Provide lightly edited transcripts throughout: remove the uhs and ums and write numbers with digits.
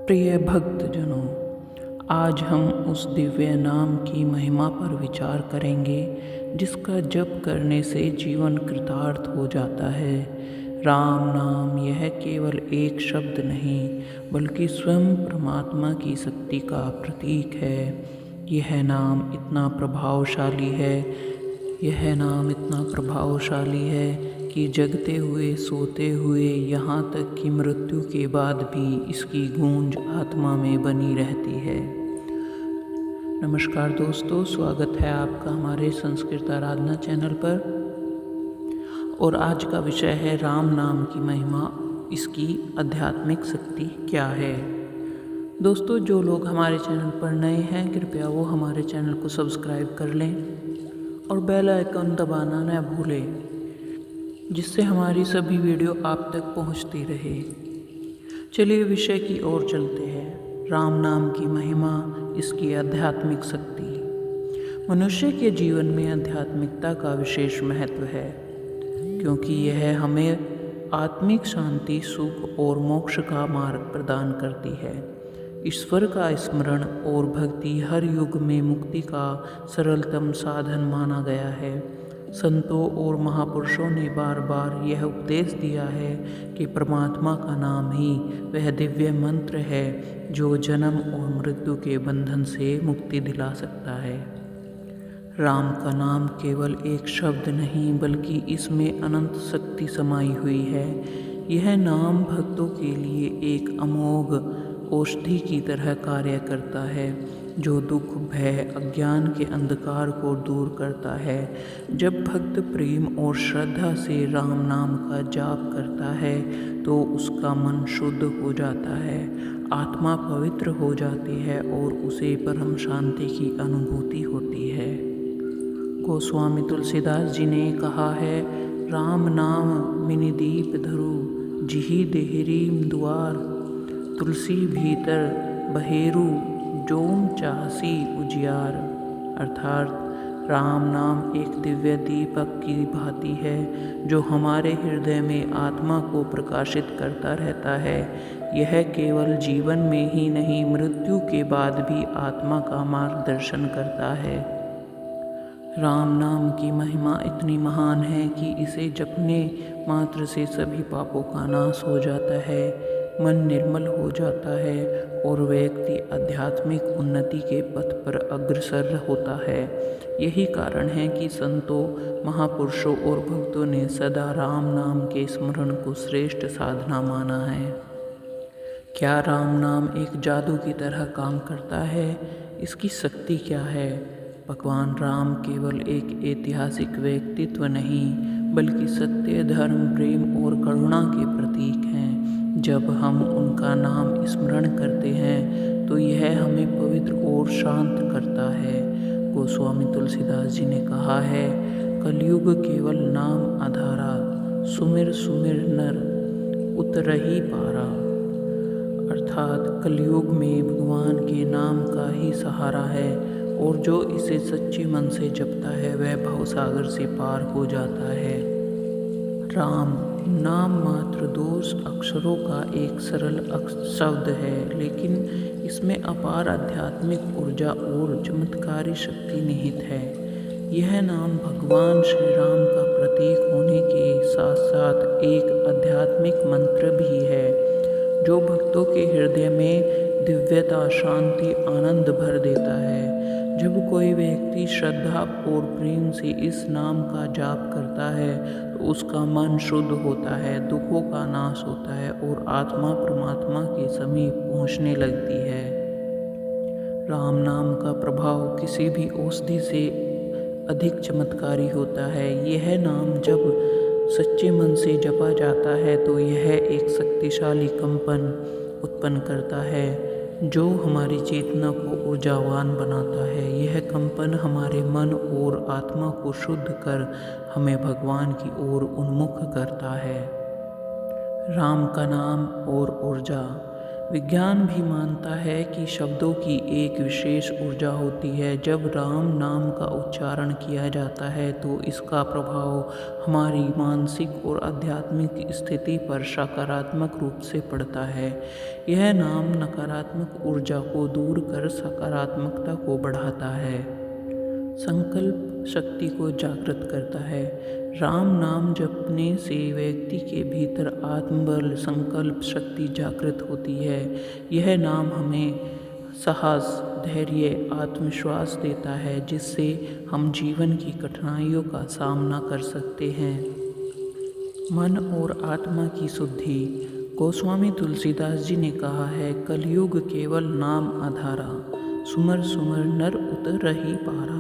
प्रिय भक्तजनों, आज हम उस दिव्य नाम की महिमा पर विचार करेंगे जिसका जप करने से जीवन कृतार्थ हो जाता है। राम नाम यह केवल एक शब्द नहीं बल्कि स्वयं परमात्मा की शक्ति का प्रतीक है। यह नाम इतना प्रभावशाली है कि जगते हुए सोते हुए यहाँ तक कि मृत्यु के बाद भी इसकी गूंज आत्मा में बनी रहती है। नमस्कार दोस्तों, स्वागत है आपका हमारे संस्कृत आराधना चैनल पर। और आज का विषय है राम नाम की महिमा, इसकी आध्यात्मिक शक्ति क्या है। दोस्तों, जो लोग हमारे चैनल पर नए हैं कृपया वो हमारे चैनल को सब्सक्राइब कर लें और बेल आइकन दबाना न भूलें, जिससे हमारी सभी वीडियो आप तक पहुंचती रहे। चलिए विषय की ओर चलते हैं। राम नाम की महिमा, इसकी आध्यात्मिक शक्ति। मनुष्य के जीवन में आध्यात्मिकता का विशेष महत्व है, क्योंकि यह हमें आत्मिक शांति, सुख और मोक्ष का मार्ग प्रदान करती है। ईश्वर का स्मरण और भक्ति हर युग में मुक्ति का सरलतम साधन माना गया है। संतों और महापुरुषों ने बार बार यह उपदेश दिया है कि परमात्मा का नाम ही वह दिव्य मंत्र है जो जन्म और मृत्यु के बंधन से मुक्ति दिला सकता है। राम का नाम केवल एक शब्द नहीं बल्कि इसमें अनंत शक्ति समाई हुई है। यह नाम भक्तों के लिए एक अमोघ औषधि की तरह कार्य करता है, जो दुख, भय, अज्ञान के अंधकार को दूर करता है। जब भक्त प्रेम और श्रद्धा से राम नाम का जाप करता है तो उसका मन शुद्ध हो जाता है, आत्मा पवित्र हो जाती है और उसे परम शांति की अनुभूति होती है। गोस्वामी तुलसीदास जी ने कहा है, राम नाम मिनि दीप धरु, जिहि देहरीम दुआर, तुलसी भीतर बहेरु, जोम चाहसी उजियार। अर्थात राम नाम एक दिव्य दीपक की भांति है जो हमारे हृदय में आत्मा को प्रकाशित करता रहता है। यह केवल जीवन में ही नहीं मृत्यु के बाद भी आत्मा का मार्गदर्शन करता है। राम नाम की महिमा इतनी महान है कि इसे जपने मात्र से सभी पापों का नाश हो जाता है, मन निर्मल हो जाता है और व्यक्ति आध्यात्मिक उन्नति के पथ पर अग्रसर होता है। यही कारण है कि संतों, महापुरुषों और भक्तों ने सदा राम नाम के स्मरण को श्रेष्ठ साधना माना है। क्या राम नाम एक जादू की तरह काम करता है? इसकी शक्ति क्या है? भगवान राम केवल एक ऐतिहासिक व्यक्तित्व नहीं बल्कि सत्य, धर्म, प्रेम और करुणा के प्रतीक हैं। जब हम उनका नाम स्मरण करते हैं तो यह हमें पवित्र और शांत करता है। गोस्वामी तुलसीदास जी ने कहा है, कलयुग केवल नाम आधारा, सुमिर सुमिर नर उतरहि पारा। अर्थात कलयुग में भगवान के नाम का ही सहारा है और जो इसे सच्चे मन से जपता है वह भवसागर से पार हो जाता है। राम नाम मात्र 2 अक्षरों का एक सरल शब्द है, लेकिन इसमें अपार आध्यात्मिक ऊर्जा और चमत्कारी शक्ति निहित है। यह नाम भगवान श्री राम का प्रतीक होने के साथ साथ एक आध्यात्मिक मंत्र भी है जो भक्तों के हृदय में दिव्यता, शांति, आनंद भर देता है। जब कोई व्यक्ति श्रद्धा और प्रेम से इस नाम का जाप करता है तो उसका मन शुद्ध होता है, दुखों का नाश होता है और आत्मा परमात्मा के समीप पहुंचने लगती है। राम नाम का प्रभाव किसी भी औषधि से अधिक चमत्कारी होता है। यह नाम जब सच्चे मन से जपा जाता है तो यह एक शक्तिशाली कंपन उत्पन्न करता है जो हमारी चेतना को ऊर्जावान बनाता है। यह कंपन हमारे मन और आत्मा को शुद्ध कर हमें भगवान की ओर उन्मुख करता है। राम का नाम और ऊर्जा। विज्ञान भी मानता है कि शब्दों की एक विशेष ऊर्जा होती है। जब राम नाम का उच्चारण किया जाता है तो इसका प्रभाव हमारी मानसिक और आध्यात्मिक स्थिति पर सकारात्मक रूप से पड़ता है। यह नाम नकारात्मक ऊर्जा को दूर कर सकारात्मकता को बढ़ाता है, संकल्प शक्ति को जागृत करता है। राम नाम जपने से व्यक्ति के भीतर आत्मबल, संकल्प शक्ति जागृत होती है। यह नाम हमें साहस, धैर्य, आत्मविश्वास देता है, जिससे हम जीवन की कठिनाइयों का सामना कर सकते हैं। मन और आत्मा की शुद्धि। गोस्वामी तुलसीदास जी ने कहा है, कलयुग केवल नाम आधारा, सुमर सुमर नर उतरहि पारा।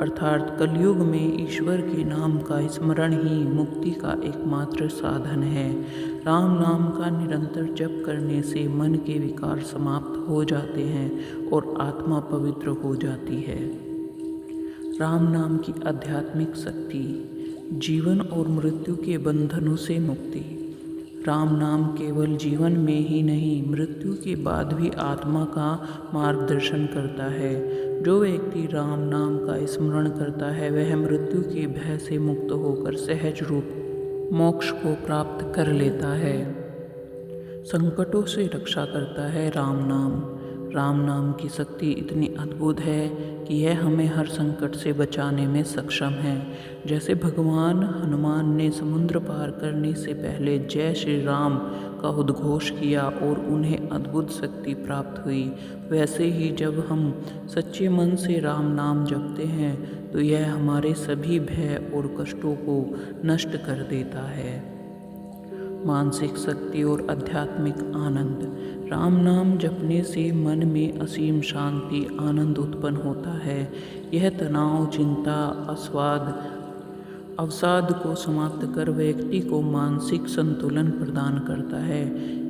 अर्थात कलयुग में ईश्वर के नाम का स्मरण ही मुक्ति का एकमात्र साधन है। राम नाम का निरंतर जप करने से मन के विकार समाप्त हो जाते हैं और आत्मा पवित्र हो जाती है। राम नाम की आध्यात्मिक शक्ति। जीवन और मृत्यु के बंधनों से मुक्ति। राम नाम केवल जीवन में ही नहीं, मृत्यु के बाद भी आत्मा का मार्गदर्शन करता है। जो व्यक्ति राम नाम का स्मरण करता है वह मृत्यु के भय से मुक्त होकर सहज रूप मोक्ष को प्राप्त कर लेता है। संकटों से रक्षा करता है राम नाम। राम नाम की शक्ति इतनी अद्भुत है कि यह हमें हर संकट से बचाने में सक्षम है। जैसे भगवान हनुमान ने समुद्र पार करने से पहले जय श्री राम का उद्घोष किया और उन्हें अद्भुत शक्ति प्राप्त हुई, वैसे ही जब हम सच्चे मन से राम नाम जपते हैं तो यह हमारे सभी भय और कष्टों को नष्ट कर देता है। मानसिक शक्ति और आध्यात्मिक आनंद। राम नाम जपने से मन में असीम शांति, आनंद उत्पन्न होता है। यह तनाव, चिंता, अवसाद को समाप्त कर व्यक्ति को मानसिक संतुलन प्रदान करता है।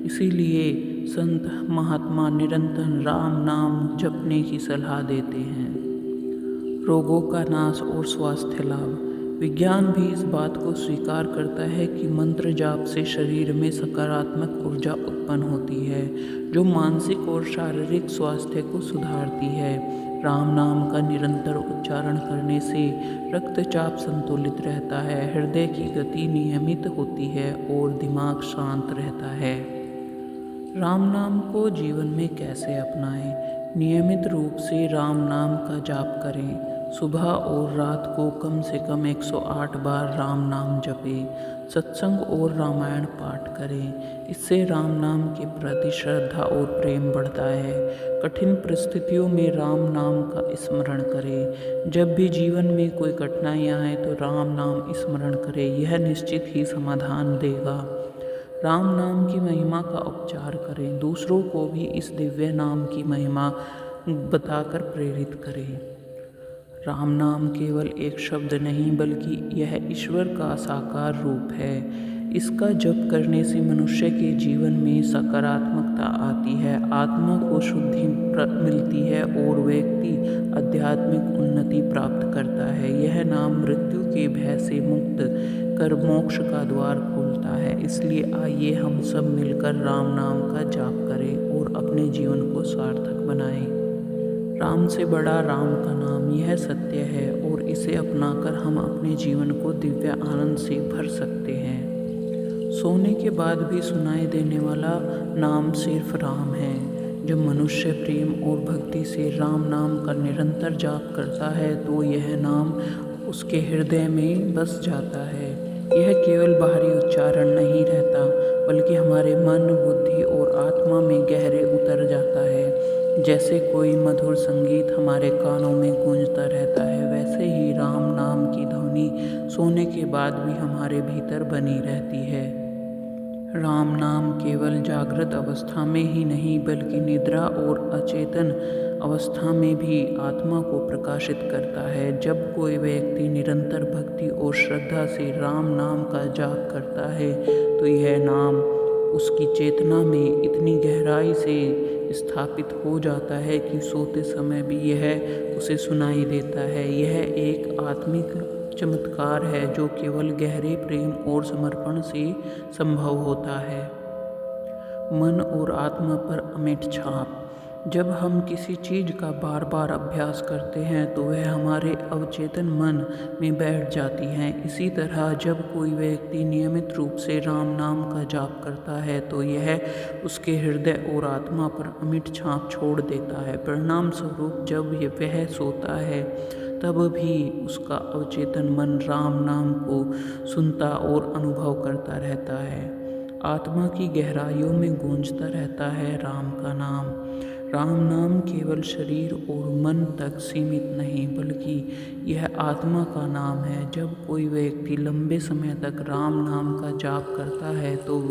इसीलिए संत महात्मा निरंतर राम नाम जपने की सलाह देते हैं। रोगों का नाश और स्वास्थ्य लाभ। विज्ञान भी इस बात को स्वीकार करता है कि मंत्र जाप से शरीर में सकारात्मक ऊर्जा उत्पन्न होती है, जो मानसिक और शारीरिक स्वास्थ्य को सुधारती है। राम नाम का निरंतर उच्चारण करने से रक्तचाप संतुलित रहता है, हृदय की गति नियमित होती है और दिमाग शांत रहता है। राम नाम को जीवन में कैसे अपनाएं? नियमित रूप से राम नाम का जाप करें। सुबह और रात को कम से कम 108 बार राम नाम जपें। सत्संग और रामायण पाठ करें। इससे राम नाम के प्रति श्रद्धा और प्रेम बढ़ता है। कठिन परिस्थितियों में राम नाम का स्मरण करें। जब भी जीवन में कोई कठिनाइयाँ आए तो राम नाम स्मरण करें, यह निश्चित ही समाधान देगा। राम नाम की महिमा का उपचार करें। दूसरों को भी इस दिव्य नाम की महिमा बताकर प्रेरित करें। राम नाम केवल एक शब्द नहीं बल्कि यह ईश्वर का साकार रूप है। इसका जप करने से मनुष्य के जीवन में सकारात्मकता आती है, आत्मा को शुद्धि मिलती है और व्यक्ति आध्यात्मिक उन्नति प्राप्त करता है। यह नाम मृत्यु के भय से मुक्त कर मोक्ष का द्वार खोलता है। इसलिए आइए हम सब मिलकर राम नाम का जाप करें और अपने जीवन को सार्थक बनाएं। राम से बड़ा राम का नाम, यह सत्य है और इसे अपनाकर हम अपने जीवन को दिव्य आनंद से भर सकते हैं। सोने के बाद भी सुनाई देने वाला नाम सिर्फ राम है। जब मनुष्य प्रेम और भक्ति से राम नाम का निरंतर जाप करता है तो यह नाम उसके हृदय में बस जाता है। यह केवल बाहरी उच्चारण नहीं रहता बल्कि हमारे मन, बुद्धि और आत्मा में गहरे उतर जाता है। जैसे कोई मधुर संगीत हमारे कानों में गूंजता रहता है, वैसे ही राम नाम की ध्वनि सोने के बाद भी हमारे भीतर बनी रहती है। राम नाम केवल जागृत अवस्था में ही नहीं बल्कि निद्रा और अचेतन अवस्था में भी आत्मा को प्रकाशित करता है। जब कोई व्यक्ति निरंतर भक्ति और श्रद्धा से राम नाम का जाप करता है तो यह नाम उसकी चेतना में इतनी गहराई से स्थापित हो जाता है कि सोते समय भी यह उसे सुनाई देता है। यह एक आत्मिक चमत्कार है जो केवल गहरे प्रेम और समर्पण से संभव होता है। मन और आत्मा पर अमिट छाप। जब हम किसी चीज़ का बार बार अभ्यास करते हैं तो वह हमारे अवचेतन मन में बैठ जाती है। इसी तरह जब कोई व्यक्ति नियमित रूप से राम नाम का जाप करता है तो यह उसके हृदय और आत्मा पर अमिट छाप छोड़ देता है। परिणाम स्वरूप जब वह सोता है तब भी उसका अवचेतन मन राम नाम को सुनता और अनुभव करता रहता है। आत्मा की गहराइयों में गूंजता रहता है राम का नाम। राम नाम केवल शरीर और मन तक सीमित नहीं बल्कि यह आत्मा का नाम है। जब कोई व्यक्ति लंबे समय तक राम नाम का जाप करता है तो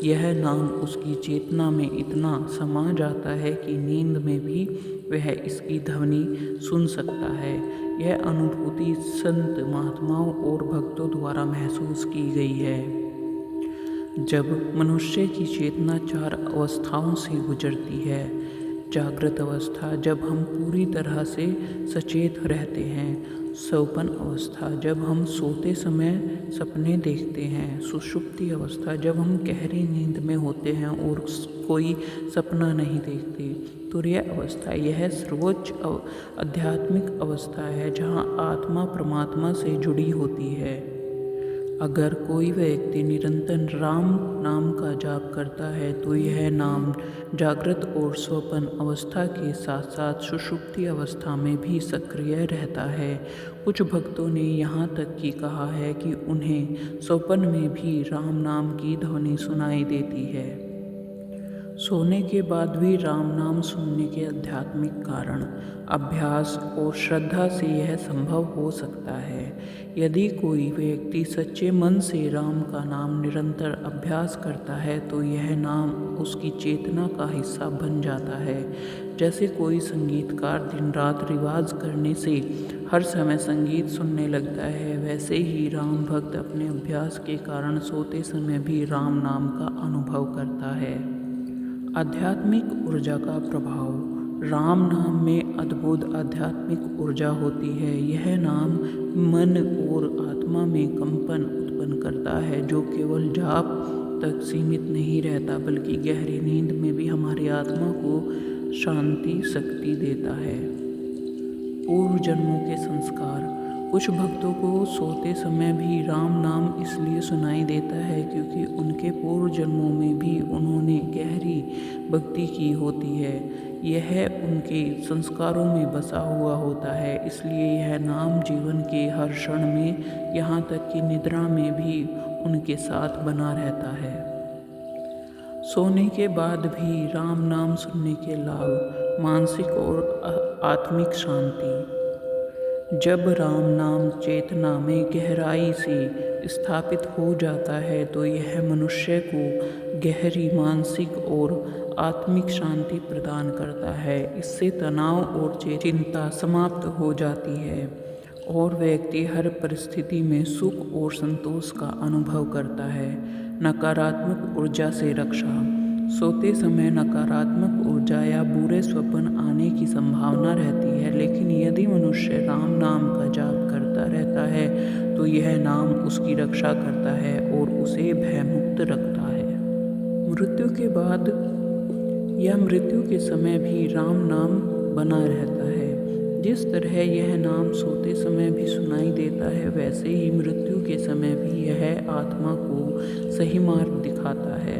यह नाम उसकी चेतना में इतना समा जाता है कि नींद में भी वह इसकी ध्वनि सुन सकता है। यह अनुभूति संत महात्माओं और भक्तों द्वारा महसूस की गई है। जब मनुष्य की चेतना 4 अवस्थाओं से गुजरती है। जागृत अवस्था जब हम पूरी तरह से सचेत रहते हैं। स्वप्न अवस्था जब हम सोते समय सपने देखते हैं। सुषुप्ति अवस्था जब हम गहरी नींद में होते हैं और कोई सपना नहीं देखते। तुरीय अवस्था यह सर्वोच्च आध्यात्मिक अवस्था है जहाँ आत्मा परमात्मा से जुड़ी होती है। अगर कोई व्यक्ति निरंतर राम नाम का जाप करता है तो यह नाम जागृत और स्वप्न अवस्था के साथ साथ सुषुप्ति अवस्था में भी सक्रिय रहता है। कुछ भक्तों ने यहाँ तक कि कहा है कि उन्हें स्वप्न में भी राम नाम की ध्वनि सुनाई देती है। सोने के बाद भी राम नाम सुनने के आध्यात्मिक कारण अभ्यास और श्रद्धा से यह संभव हो सकता है। यदि कोई व्यक्ति सच्चे मन से राम का नाम निरंतर अभ्यास करता है तो यह नाम उसकी चेतना का हिस्सा बन जाता है। जैसे कोई संगीतकार दिन रात रिवाज करने से हर समय संगीत सुनने लगता है, वैसे ही राम भक्त अपने अभ्यास के कारण सोते समय भी राम नाम का अनुभव करता है। आध्यात्मिक ऊर्जा का प्रभाव। राम नाम में अद्भुत आध्यात्मिक ऊर्जा होती है। यह नाम मन और आत्मा में कंपन उत्पन्न करता है जो केवल जाप तक सीमित नहीं रहता बल्कि गहरी नींद में भी हमारी आत्मा को शांति शक्ति देता है। पूर्व जन्मों के संस्कार। कुछ भक्तों को सोते समय भी राम नाम इसलिए सुनाई देता है क्योंकि उनके पूर्व जन्मों में भी उन्होंने गहरी भक्ति की होती है। यह उनके संस्कारों में बसा हुआ होता है, इसलिए यह नाम जीवन के हर क्षण में, यहाँ तक कि निद्रा में भी उनके साथ बना रहता है। सोने के बाद भी राम नाम सुनने के लाभ। मानसिक और आत्मिक शांति। जब राम नाम चेतना में गहराई से स्थापित हो जाता है तो यह मनुष्य को गहरी मानसिक और आत्मिक शांति प्रदान करता है। इससे तनाव और चिंता समाप्त हो जाती है और व्यक्ति हर परिस्थिति में सुख और संतोष का अनुभव करता है। नकारात्मक ऊर्जा से रक्षा। सोते समय नकारात्मक ऊर्जा या बुरे स्वप्न आने की संभावना रहती है, लेकिन यदि मनुष्य राम नाम का जाप करता रहता है तो यह नाम उसकी रक्षा करता है और उसे भयमुक्त रखता है। मृत्यु के बाद या मृत्यु के समय भी राम नाम बना रहता है। जिस तरह यह नाम सोते समय भी सुनाई देता है वैसे ही मृत्यु के समय भी यह आत्मा को सही मार्ग दिखाता है।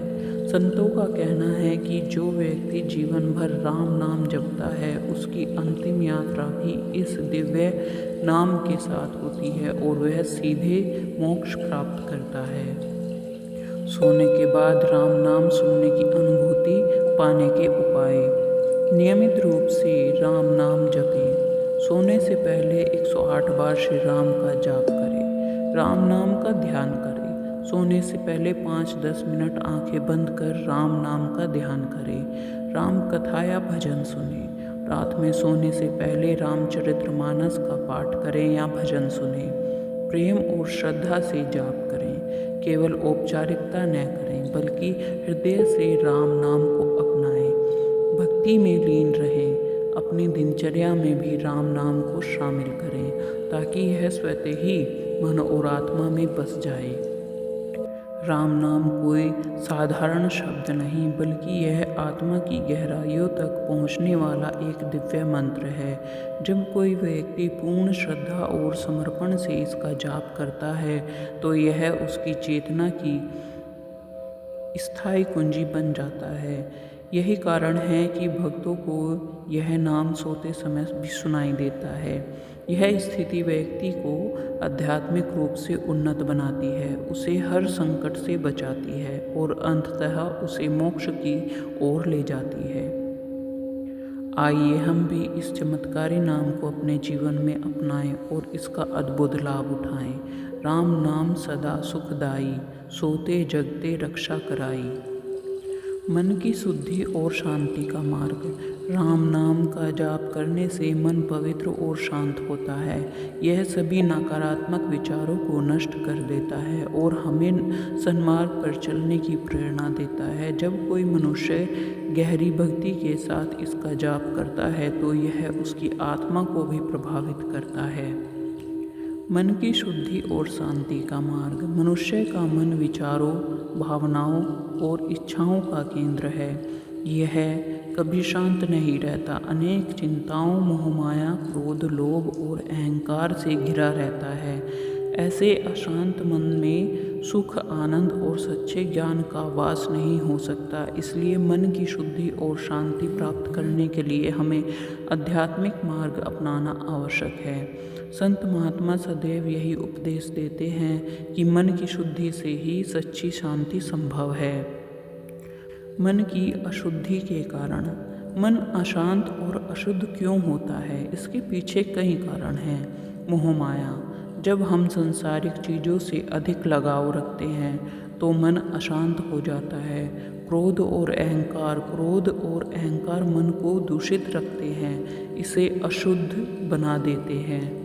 संतों का कहना है कि जो व्यक्ति जीवन भर राम नाम जपता है उसकी अंतिम यात्रा भी इस दिव्य नाम के साथ होती है और वह सीधे मोक्ष प्राप्त करता है। सोने के बाद राम नाम सुनने की अनुभूति पाने के उपाय। नियमित रूप से राम नाम जपें। सोने से पहले 108 बार श्री राम का जाप करें। राम नाम का ध्यान करें। सोने से पहले 5-10 मिनट आंखें बंद कर राम नाम का ध्यान करें। राम कथा या भजन सुनें। रात में सोने से पहले रामचरितमानस का पाठ करें या भजन सुनें। प्रेम और श्रद्धा से जाप करें। केवल औपचारिकता न करें बल्कि हृदय से राम नाम को अपनाएं। भक्ति में लीन रहें। अपनी दिनचर्या में भी राम नाम को शामिल करें ताकि यह स्वतः ही मन और आत्मा में बस जाए। राम नाम कोई साधारण शब्द नहीं, बल्कि यह आत्मा की गहराइयों तक पहुंचने वाला एक दिव्य मंत्र है। जब कोई व्यक्ति पूर्ण श्रद्धा और समर्पण से इसका जाप करता है तो यह उसकी चेतना की स्थायी कुंजी बन जाता है। यही कारण है कि भक्तों को यह नाम सोते समय भी सुनाई देता है। यह स्थिति व्यक्ति को आध्यात्मिक रूप से उन्नत बनाती है, उसे हर संकट से बचाती है और अंततः उसे मोक्ष की ओर ले जाती है। आइए हम भी इस चमत्कारी नाम को अपने जीवन में अपनाएं और इसका अद्भुत लाभ उठाएं। राम नाम सदा सुखदाई, सोते जगते रक्षा कराई। मन की शुद्धि और शांति का मार्ग। राम नाम का जाप करने से मन पवित्र और शांत होता है। यह सभी नकारात्मक विचारों को नष्ट कर देता है और हमें सन्मार्ग पर चलने की प्रेरणा देता है। जब कोई मनुष्य गहरी भक्ति के साथ इसका जाप करता है तो यह उसकी आत्मा को भी प्रभावित करता है। मन की शुद्धि और शांति का मार्ग। मनुष्य का मन विचारों, भावनाओं और इच्छाओं का केंद्र है। यह कभी शांत नहीं रहता, अनेक चिंताओं, मोहमाया, क्रोध, लोभ और अहंकार से घिरा रहता है। ऐसे अशांत मन में सुख, आनंद और सच्चे ज्ञान का वास नहीं हो सकता। इसलिए मन की शुद्धि और शांति प्राप्त करने के लिए हमें आध्यात्मिक मार्ग अपनाना आवश्यक है। संत महात्मा सदैव यही उपदेश देते हैं कि मन की शुद्धि से ही सच्ची शांति संभव है। मन की अशुद्धि के कारण। मन अशांत और अशुद्ध क्यों होता है? इसके पीछे कई कारण हैं। मोहमाया। जब हम सांसारिक चीज़ों से अधिक लगाव रखते हैं तो मन अशांत हो जाता है। क्रोध और अहंकार। क्रोध और अहंकार मन को दूषित रखते हैं, इसे अशुद्ध बना देते हैं।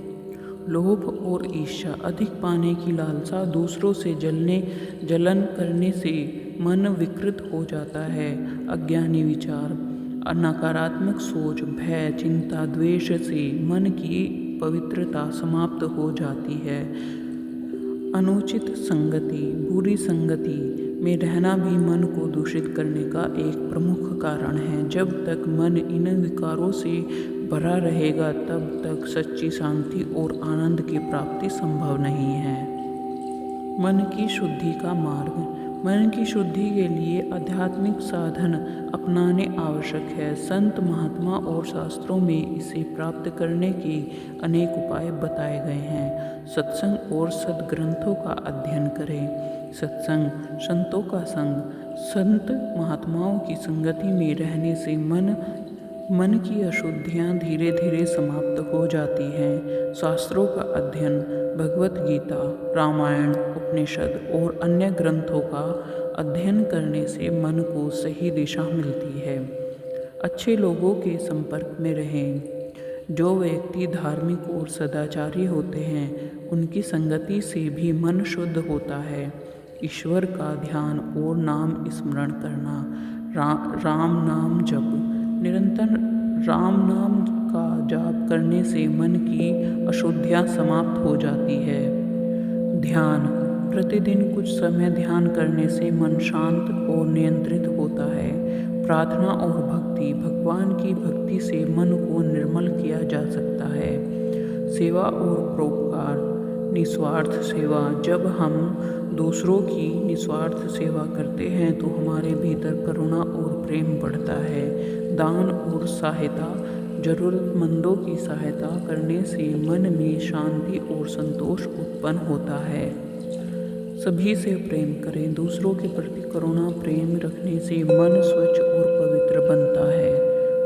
लोभ और ईर्ष्या। अधिक पाने की लालसा, दूसरों से जलन करने से मन विकृत हो जाता है। अज्ञानी विचार। नकारात्मक सोच, भय, चिंता, द्वेष से मन की पवित्रता समाप्त हो जाती है। अनुचित संगति। बुरी संगति में रहना भी मन को दूषित करने का एक प्रमुख कारण है। जब तक मन इन विकारों से भरा रहेगा तब तक सच्ची शांति और आनंद की प्राप्ति संभव नहीं है। मन की शुद्धि का मार्ग। मन की शुद्धि के लिए आध्यात्मिक साधन अपनाने आवश्यक है। संत, महात्मा और शास्त्रों में इसे प्राप्त करने के अनेक उपाय बताए गए हैं। सत्संग और सद्ग्रंथों का अध्ययन करें। सत्संग, संतों का संग। संत महात्माओं की संगति में रहने से मन की अशुद्धियाँ धीरे धीरे समाप्त हो जाती हैं। शास्त्रों का अध्ययन। भगवत गीता, रामायण, उपनिषद और अन्य ग्रंथों का अध्ययन करने से मन को सही दिशा मिलती है। अच्छे लोगों के संपर्क में रहें। जो व्यक्ति धार्मिक और सदाचारी होते हैं उनकी संगति से भी मन शुद्ध होता है। ईश्वर का ध्यान और नाम स्मरण करना। राम नाम जप। निरंतर राम नाम का जाप करने से मन की अशुद्धियाँ समाप्त हो जाती है। ध्यान। प्रतिदिन कुछ समय ध्यान करने से मन शांत और नियंत्रित होता है। प्रार्थना और भक्ति। भगवान की भक्ति से मन को निर्मल किया जा सकता है। सेवा और परोपकार। निस्वार्थ सेवा। जब हम दूसरों की निस्वार्थ सेवा करते हैं तो हमारे भीतर करुणा और प्रेम बढ़ता है। दान और सहायता। जरूरतमंदों की सहायता करने से मन में शांति और संतोष उत्पन्न होता है। सभी से प्रेम करें। दूसरों के प्रति करुणा प्रेम रखने से मन स्वच्छ और पवित्र बनता है।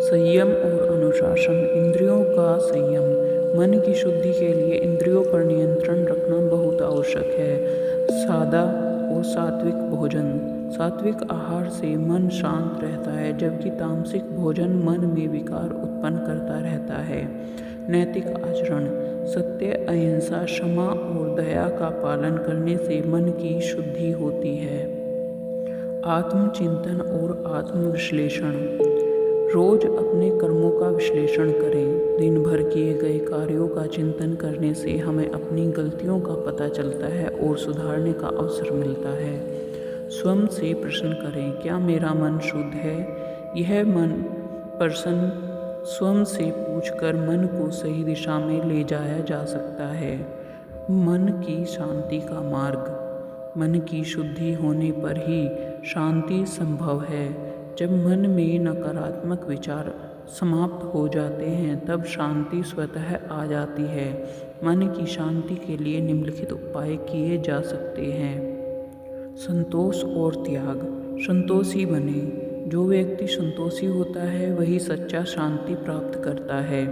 संयम और अनुशासन। इंद्रियों का संयम। मन की शुद्धि के लिए इंद्रियों पर नियंत्रण रखना बहुत आवश्यक है। सादा और सात्विक भोजन। सात्विक आहार से मन शांत रहता है, जबकि तामसिक भोजन मन में विकार उत्पन्न करता रहता है। नैतिक आचरण। सत्य, अहिंसा, क्षमा और दया का पालन करने से मन की शुद्धि होती है। आत्मचिंतन और आत्मविश्लेषण। रोज अपने कर्मों का विश्लेषण करें। दिन भर किए गए कार्यों का चिंतन करने से हमें अपनी गलतियों का पता चलता है और सुधारने का अवसर मिलता है। स्वयं से प्रश्न करें, क्या मेरा मन शुद्ध है? यह मन प्रश्न स्वयं से पूछकर मन को सही दिशा में ले जाया जा सकता है। मन की शांति का मार्ग। मन की शुद्धि होने पर ही शांति संभव है। जब मन में नकारात्मक विचार समाप्त हो जाते हैं तब शांति स्वतः आ जाती है। मन की शांति के लिए निम्नलिखित उपाय किए जा सकते हैं। संतोष और त्याग। संतोषी बने। जो व्यक्ति संतोषी होता है वही सच्चा शांति प्राप्त करता है।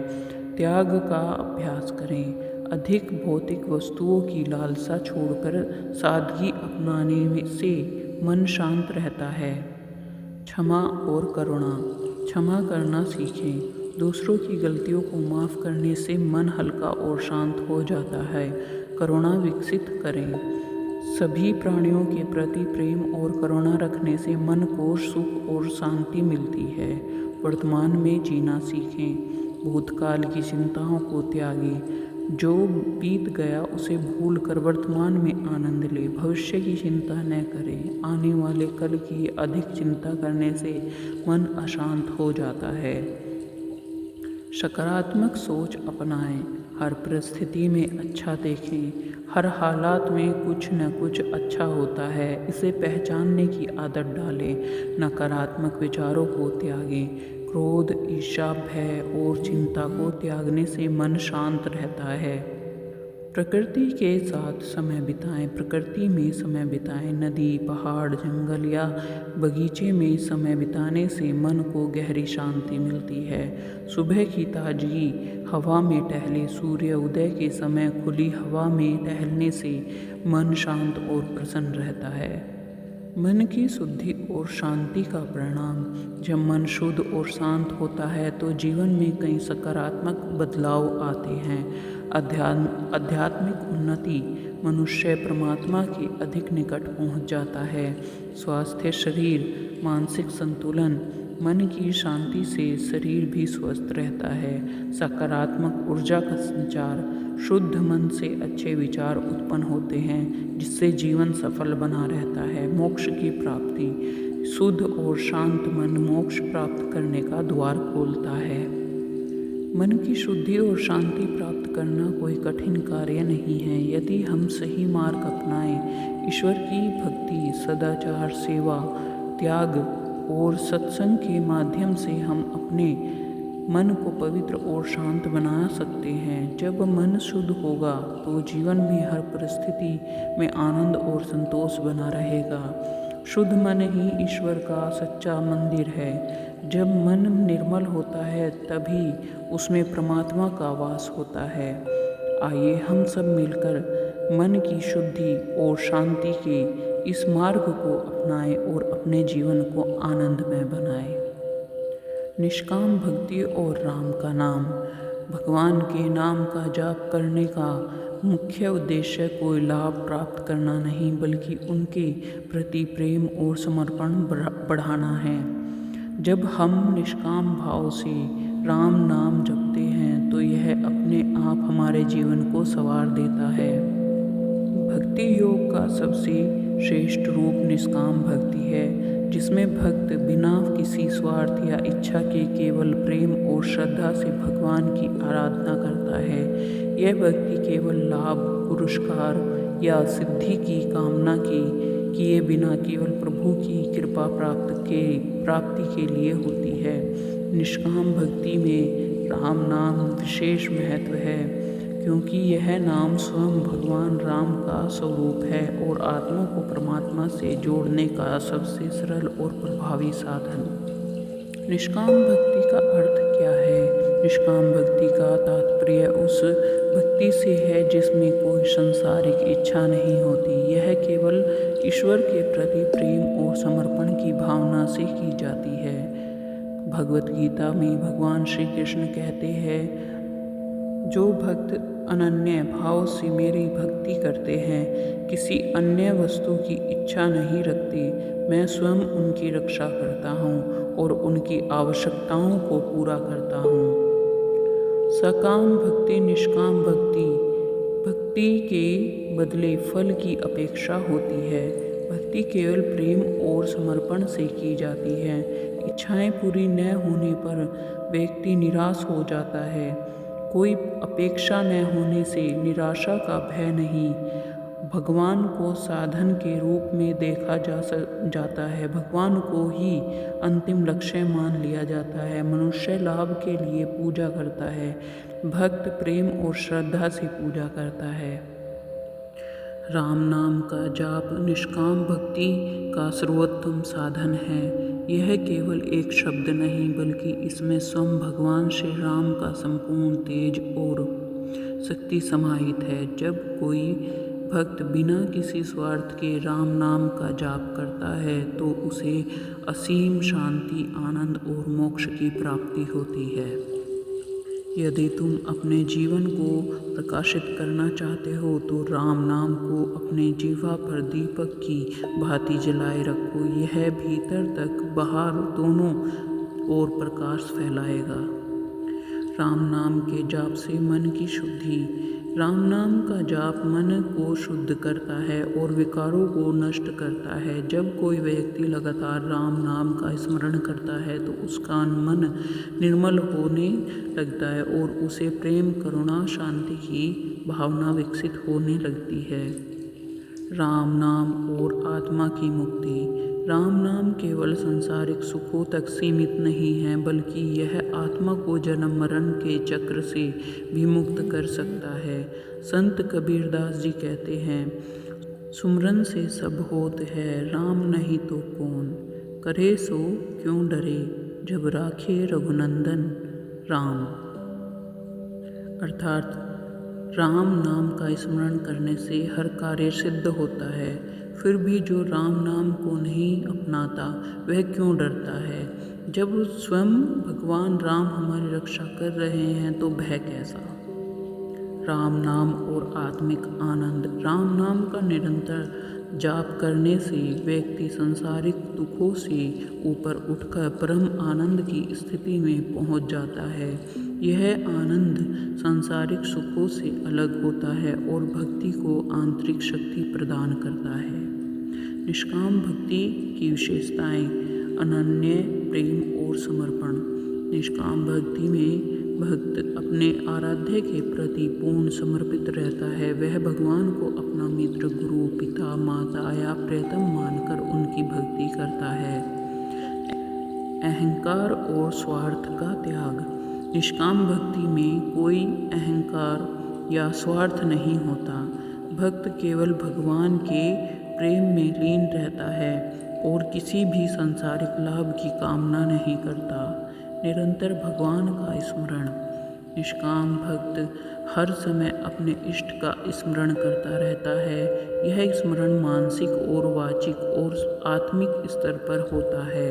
त्याग का अभ्यास करें। अधिक भौतिक वस्तुओं की लालसा छोड़कर सादगी अपनाने से मन शांत रहता है। क्षमा और करुणा। क्षमा करना सीखें। दूसरों की गलतियों को माफ़ करने से मन हल्का और शांत हो जाता है। करुणा विकसित करें। सभी प्राणियों के प्रति प्रेम और करुणा रखने से मन को सुख और शांति मिलती है। वर्तमान में जीना सीखें। भूतकाल की चिंताओं को त्यागें। जो बीत गया उसे भूलकर वर्तमान में आनंद ले। भविष्य की चिंता न करें। आने वाले कल की अधिक चिंता करने से मन अशांत हो जाता है। सकारात्मक सोच अपनाएं। हर परिस्थिति में अच्छा देखें। हर हालात में कुछ न कुछ अच्छा होता है, इसे पहचानने की आदत डालें। नकारात्मक विचारों को त्यागें। क्रोध, ईर्ष्या, भय और चिंता को त्यागने से मन शांत रहता है। प्रकृति के साथ समय बिताएं। प्रकृति में समय बिताएं। नदी, पहाड़, जंगल या बगीचे में समय बिताने से मन को गहरी शांति मिलती है। सुबह की ताजगी हवा में टहलें। सूर्य उदय के समय खुली हवा में टहलने से मन शांत और प्रसन्न रहता है। मन की शुद्धि और शांति का परिणाम। जब मन शुद्ध और शांत होता है तो जीवन में कई सकारात्मक बदलाव आते हैं। आध्यात्मिक उन्नति। मनुष्य परमात्मा के अधिक निकट पहुंच जाता है। स्वास्थ्य शरीर, मानसिक संतुलन। मन की शांति से शरीर भी स्वस्थ रहता है। सकारात्मक ऊर्जा का संचार। शुद्ध मन से अच्छे विचार उत्पन्न होते हैं जिससे जीवन सफल बना रहता है। मोक्ष की प्राप्ति। शुद्ध और शांत मन मोक्ष प्राप्त करने का द्वार खोलता है। मन की शुद्धि और शांति प्राप्त करना कोई कठिन कार्य नहीं है यदि हम सही मार्ग अपनाएं। ईश्वर की भक्ति, सदाचार, सेवा, त्याग और सत्संग के माध्यम से हम अपने मन को पवित्र और शांत बना सकते हैं। जब मन शुद्ध होगा तो जीवन में हर परिस्थिति में आनंद और संतोष बना रहेगा। शुद्ध मन ही ईश्वर का सच्चा मंदिर है। जब मन निर्मल होता है तभी उसमें परमात्मा का वास होता है। आइए हम सब मिलकर मन की शुद्धि और शांति के इस मार्ग को अपनाएं और अपने जीवन को आनंदमय बनाएं। निष्काम भक्ति और राम का नाम। भगवान के नाम का जाप करने का मुख्य उद्देश्य कोई लाभ प्राप्त करना नहीं बल्कि उनके प्रति प्रेम और समर्पण बढ़ाना है। जब हम निष्काम भाव से राम नाम जपते हैं तो यह अपने आप हमारे जीवन को संवार देता है। भक्ति योग का सबसे श्रेष्ठ रूप निष्काम भक्ति है, जिसमें भक्त बिना किसी स्वार्थ या इच्छा के केवल प्रेम और श्रद्धा से भगवान की आराधना करता है। यह भक्ति केवल लाभ, पुरस्कार या सिद्धि की कामना किए बिना केवल प्रभु की कृपा प्राप्ति के लिए होती है। निष्काम भक्ति में राम नाम विशेष महत्व है क्योंकि यह नाम स्वयं भगवान राम का स्वरूप है और आत्मा को परमात्मा से जोड़ने का सबसे सरल और प्रभावी साधन। निष्काम भक्ति का अर्थ क्या है? निष्काम भक्ति का तात्पर्य उस भक्ति से है जिसमें कोई सांसारिक इच्छा नहीं होती। यह केवल ईश्वर के प्रति प्रेम और समर्पण की भावना से की जाती है। भगवत गीता में भगवान श्री कृष्ण कहते हैं, जो भक्त अनन्य भाव से मेरी भक्ति करते हैं, किसी अन्य वस्तु की इच्छा नहीं रखते, मैं स्वयं उनकी रक्षा करता हूँ और उनकी आवश्यकताओं को पूरा करता हूँ। सकाम भक्ति निष्काम भक्ति। भक्ति के बदले फल की अपेक्षा होती है। भक्ति केवल प्रेम और समर्पण से की जाती है। इच्छाएं पूरी न होने पर व्यक्ति निराश हो जाता है। कोई अपेक्षा न होने से निराशा का भय नहीं। भगवान को साधन के रूप में देखा जाता है। भगवान को ही अंतिम लक्ष्य मान लिया जाता है। मनुष्य लाभ के लिए पूजा करता है, भक्त प्रेम और श्रद्धा से पूजा करता है। राम नाम का जाप निष्काम भक्ति का सर्वोत्तम साधन है। यह केवल एक शब्द नहीं, बल्कि इसमें स्वयं भगवान श्री राम का संपूर्ण तेज और शक्ति समाहित है। जब कोई भक्त बिना किसी स्वार्थ के राम नाम का जाप करता है तो उसे असीम शांति, आनंद और मोक्ष की प्राप्ति होती है। यदि तुम अपने जीवन को प्रकाशित करना चाहते हो तो राम नाम को अपने जीवा पर दीपक की भांति जलाए रखो। यह भीतर तक बाहर दोनों ओर प्रकाश फैलाएगा। राम नाम के जाप से मन की शुद्धि। राम नाम का जाप मन को शुद्ध करता है और विकारों को नष्ट करता है। जब कोई व्यक्ति लगातार राम नाम का स्मरण करता है तो उसका मन निर्मल होने लगता है और उसे प्रेम, करुणा, शांति की भावना विकसित होने लगती है। राम नाम और आत्मा की मुक्ति। राम नाम केवल सांसारिक सुखों तक सीमित नहीं है, बल्कि यह आत्मा को जन्म मरण के चक्र से भी मुक्त कर सकता है। संत कबीरदास जी कहते हैं, सुमरन से सब होत है, राम नहीं तो कौन, करे सो क्यों डरे, जब राखे रघुनंदन राम। अर्थात राम नाम का स्मरण करने से हर कार्य सिद्ध होता है। फिर भी जो राम नाम को नहीं अपनाता वह क्यों डरता है? जब स्वयं भगवान राम हमारी रक्षा कर रहे हैं तो भय कैसा? राम नाम और आत्मिक आनंद। राम नाम का निरंतर जाप करने से व्यक्ति सांसारिक दुखों से ऊपर उठकर परम आनंद की स्थिति में पहुंच जाता है। यह आनंद सांसारिक सुखों से अलग होता है और भक्ति को आंतरिक शक्ति प्रदान करता है। निष्काम भक्ति की विशेषताएं। अनन्य प्रेम और समर्पण। निष्काम भक्ति में भक्त अपने आराध्य के प्रति पूर्ण समर्पित रहता है। वह भगवान को अपना मित्र, गुरु, पिता, माता या प्रियतम मानकर उनकी भक्ति करता है। अहंकार और स्वार्थ का त्याग। निष्काम भक्ति में कोई अहंकार या स्वार्थ नहीं होता। भक्त केवल भगवान के प्रेम में लीन रहता है और किसी भी सांसारिक लाभ की कामना नहीं करता। निरंतर भगवान का स्मरण। निष्काम भक्त हर समय अपने इष्ट का स्मरण करता रहता है। यह स्मरण मानसिक और वाचिक और आत्मिक स्तर पर होता है।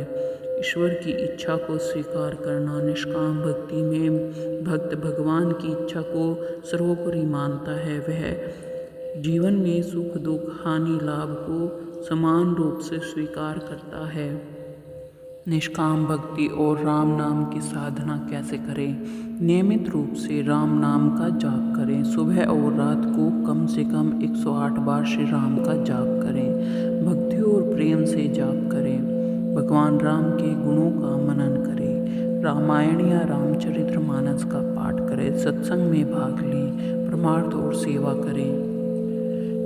ईश्वर की इच्छा को स्वीकार करना। निष्काम भक्ति में भक्त भगवान की इच्छा को सर्वोपरि मानता है। वह जीवन में सुख, दुख, हानि, लाभ को समान रूप से स्वीकार करता है। निष्काम भक्ति और राम नाम की साधना कैसे करें? नियमित रूप से राम नाम का जाप करें। सुबह और रात को कम से कम 108 बार श्री राम का जाप करें। भक्ति और प्रेम से जाप करें। भगवान राम के गुणों का मनन करें। रामायण या रामचरितमानस का पाठ करें। सत्संग में भाग लें। परमार्थ और सेवा करें।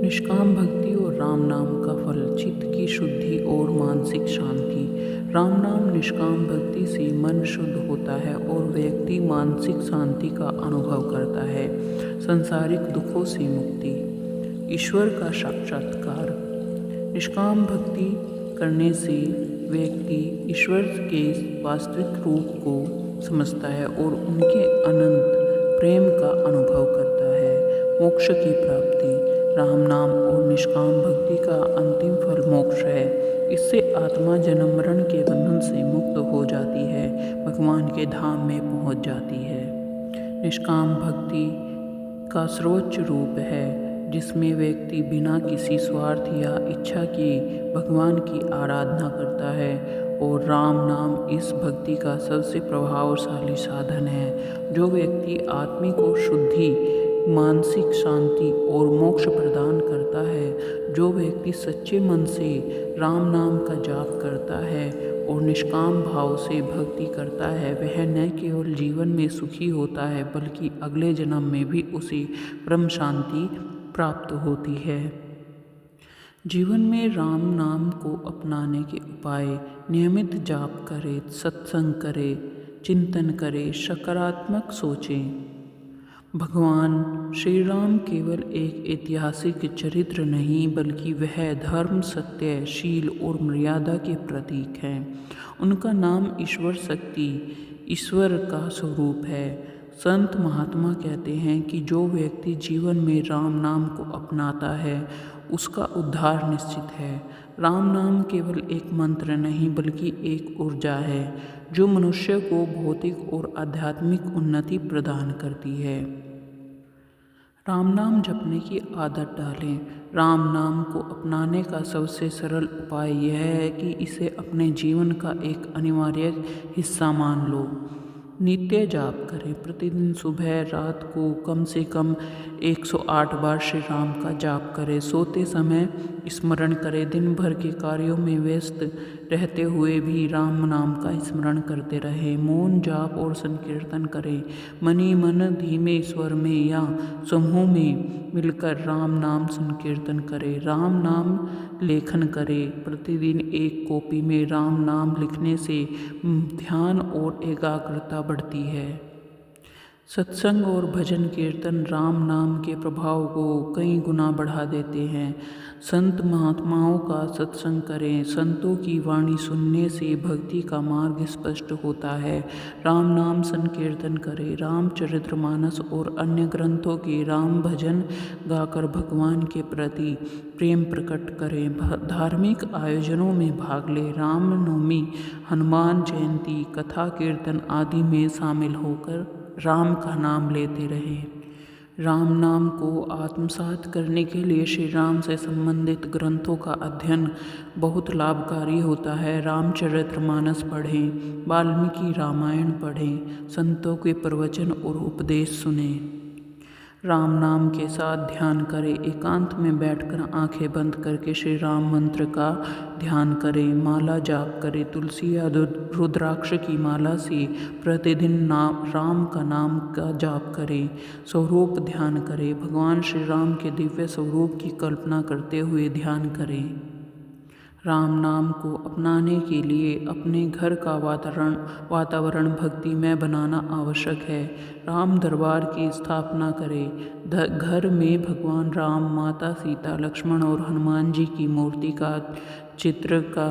निष्काम भक्ति और राम नाम का फल। चित्त की शुद्धि और मानसिक शांति। राम नाम निष्काम भक्ति से मन शुद्ध होता है और व्यक्ति मानसिक शांति का अनुभव करता है। सांसारिक दुखों से मुक्ति। ईश्वर का साक्षात्कार। निष्काम भक्ति करने से व्यक्ति ईश्वर के वास्तविक रूप को समझता है और उनके अनंत प्रेम का अनुभव करता है। मोक्ष की प्राप्ति। राम नाम और निष्काम भक्ति का अंतिम फल मोक्ष है। इससे आत्मा जन्म मरण के बंधन से मुक्त हो जाती है, भगवान के धाम में पहुंच जाती है। निष्काम भक्ति का सर्वोच्च रूप है, जिसमें व्यक्ति बिना किसी स्वार्थ या इच्छा के भगवान की आराधना करता है। और राम नाम इस भक्ति का सबसे प्रभावशाली साधन है। जो व्यक्ति आत्मिक और शुद्धि, मानसिक शांति और मोक्ष प्रदान करता है, जो व्यक्ति सच्चे मन से राम नाम का जाप करता है और निष्काम भाव से भक्ति करता है, वह न केवल जीवन में सुखी होता है बल्कि अगले जन्म में भी उसे परम शांति प्राप्त होती है। जीवन में राम नाम को अपनाने के उपाय: नियमित जाप करें, सत्संग करें, चिंतन करें, सकारात्मक सोचें। भगवान श्री राम केवल एक ऐतिहासिक चरित्र नहीं बल्कि वह धर्म, सत्य, शील और मर्यादा के प्रतीक हैं। उनका नाम ईश्वर शक्ति, ईश्वर का स्वरूप है। संत महात्मा कहते हैं कि जो व्यक्ति जीवन में राम नाम को अपनाता है उसका उद्धार निश्चित है। राम नाम केवल एक मंत्र नहीं बल्कि एक ऊर्जा है जो मनुष्य को भौतिक और आध्यात्मिक उन्नति प्रदान करती है। राम नाम जपने की आदत डालें। राम नाम को अपनाने का सबसे सरल उपाय यह है कि इसे अपने जीवन का एक अनिवार्य हिस्सा मान लो। नित्य जाप करें। प्रतिदिन सुबह रात को कम से कम 108 बार श्री राम का जाप करें। सोते समय स्मरण करें। दिन भर के कार्यों में व्यस्त रहते हुए भी राम नाम का स्मरण करते रहें। मौन जाप और संकीर्तन करें। मनी मन धीमे स्वर में या समूह में मिलकर राम नाम संकीर्तन करें। राम नाम लेखन करें। प्रतिदिन एक कॉपी में राम नाम लिखने से ध्यान और एकाग्रता बढ़ती है। सत्संग और भजन कीर्तन राम नाम के प्रभाव को कई गुना बढ़ा देते हैं। संत महात्माओं का सत्संग करें। संतों की वाणी सुनने से भक्ति का मार्ग स्पष्ट होता है। राम नाम संकीर्तन करें। रामचरितमानस और अन्य ग्रंथों के राम भजन गाकर भगवान के प्रति प्रेम प्रकट करें। धार्मिक आयोजनों में भाग लें। रामनवमी, हनुमान जयंती, कथा कीर्तन आदि में शामिल होकर राम का नाम लेते रहें। राम नाम को आत्मसात करने के लिए श्री राम से संबंधित ग्रंथों का अध्ययन बहुत लाभकारी होता है। रामचरितमानस पढ़ें, वाल्मीकि रामायण पढ़ें, संतों के प्रवचन और उपदेश सुनें। राम नाम के साथ ध्यान करें। एकांत में बैठकर आंखें बंद करके श्री राम मंत्र का ध्यान करें। माला जाप करें। तुलसी या रुद्राक्ष की माला से प्रतिदिन राम का नाम का जाप करें। स्वरूप ध्यान करें। भगवान श्री राम के दिव्य स्वरूप की कल्पना करते हुए ध्यान करें। राम नाम को अपनाने के लिए अपने घर का वातावरण भक्तिमय बनाना आवश्यक है। राम दरबार की स्थापना करें। घर में भगवान राम, माता सीता, लक्ष्मण और हनुमान जी की मूर्ति का चित्र का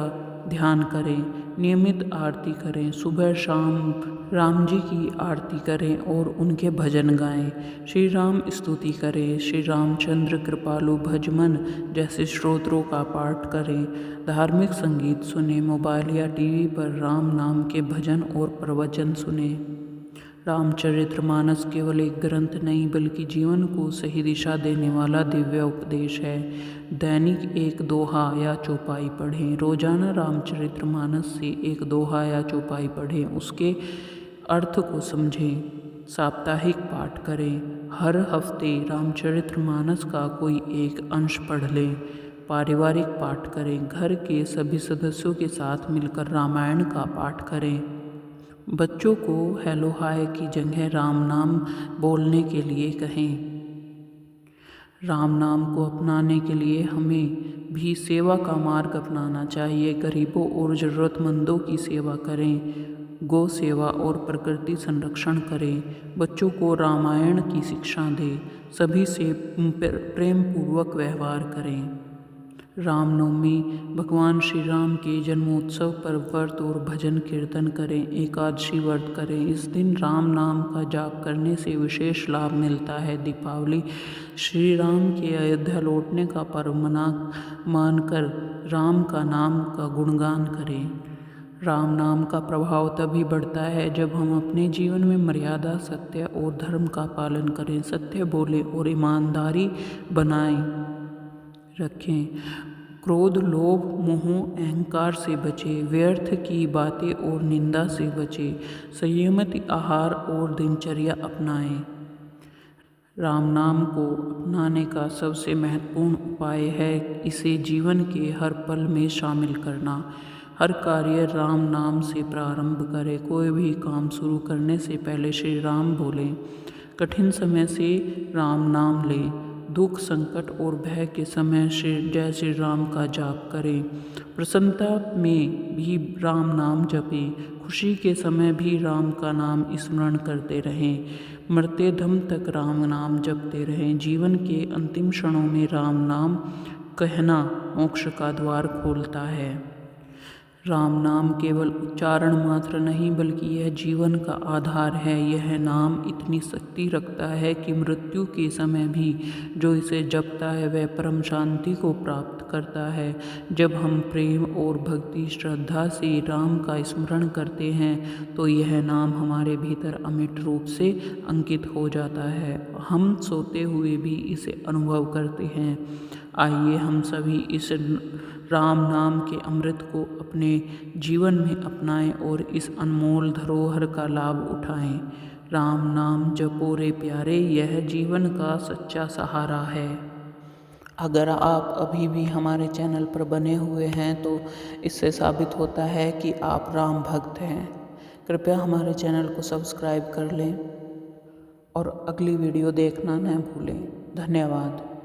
ध्यान करें। नियमित आरती करें। सुबह शाम राम जी की आरती करें और उनके भजन गाएं। श्री राम स्तुति करें। श्री रामचंद्र कृपालु भजमन जैसे स्तोत्रों का पाठ करें। धार्मिक संगीत सुने। मोबाइल या टीवी पर राम नाम के भजन और प्रवचन सुने। रामचरितमानस केवल एक ग्रंथ नहीं बल्कि जीवन को सही दिशा देने वाला दिव्य उपदेश है। दैनिक एक दोहा या चौपाई पढ़ें। रोजाना रामचरितमानस से एक दोहा या चौपाई पढ़ें, उसके अर्थ को समझें। साप्ताहिक पाठ करें। हर हफ्ते रामचरितमानस का कोई एक अंश पढ़ लें। पारिवारिक पाठ करें। घर के सभी सदस्यों के साथ मिलकर रामायण का पाठ करें। बच्चों को हेलो हाय की जगह राम नाम बोलने के लिए कहें। राम नाम को अपनाने के लिए हमें भी सेवा का मार्ग अपनाना चाहिए। गरीबों और ज़रूरतमंदों की सेवा करें। गौ सेवा और प्रकृति संरक्षण करें। बच्चों को रामायण की शिक्षा दें। सभी से प्रेम पूर्वक व्यवहार करें। रामनवमी, भगवान श्री राम के जन्मोत्सव पर व्रत और भजन कीर्तन करें। एकादशी व्रत करें। इस दिन राम नाम का जाप करने से विशेष लाभ मिलता है। दीपावली, श्री राम के अयोध्या लौटने का पर्व मानकर राम का नाम का गुणगान करें। राम नाम का प्रभाव तभी बढ़ता है जब हम अपने जीवन में मर्यादा, सत्य और धर्म का पालन करें, सत्य बोलें और ईमानदारी बनाए रखें। क्रोध, लोभ, मोह, अहंकार से बचें, व्यर्थ की बातें और निंदा से बचें, संयमित आहार और दिनचर्या अपनाएं। राम नाम को अपनाने का सबसे महत्वपूर्ण उपाय है इसे जीवन के हर पल में शामिल करना। हर कार्य राम नाम से प्रारंभ करें। कोई भी काम शुरू करने से पहले श्री राम बोलें। कठिन समय से राम नाम लें। दुख, संकट और भय के समय जय श्री राम का जाप करें। प्रसन्नता में भी राम नाम जपें। खुशी के समय भी राम का नाम स्मरण करते रहें। मरते दम तक राम नाम जपते रहें। जीवन के अंतिम क्षणों में राम नाम कहना मोक्ष का द्वार खोलता है। राम नाम केवल उच्चारण मात्र नहीं बल्कि यह जीवन का आधार है। यह नाम इतनी शक्ति रखता है कि मृत्यु के समय भी जो इसे जपता है वह परम शांति को प्राप्त करता है। जब हम प्रेम और भक्ति श्रद्धा से राम का स्मरण करते हैं तो यह नाम हमारे भीतर अमिट रूप से अंकित हो जाता है। हम सोते हुए भी इसे अनुभव करते हैं। आइए हम सभी इस राम नाम के अमृत को अपने जीवन में अपनाएं और इस अनमोल धरोहर का लाभ उठाएं। राम नाम जपो रे प्यारे, यह जीवन का सच्चा सहारा है। अगर आप अभी भी हमारे चैनल पर बने हुए हैं तो इससे साबित होता है कि आप राम भक्त हैं। कृपया हमारे चैनल को सब्सक्राइब कर लें और अगली वीडियो देखना न भूलें। धन्यवाद।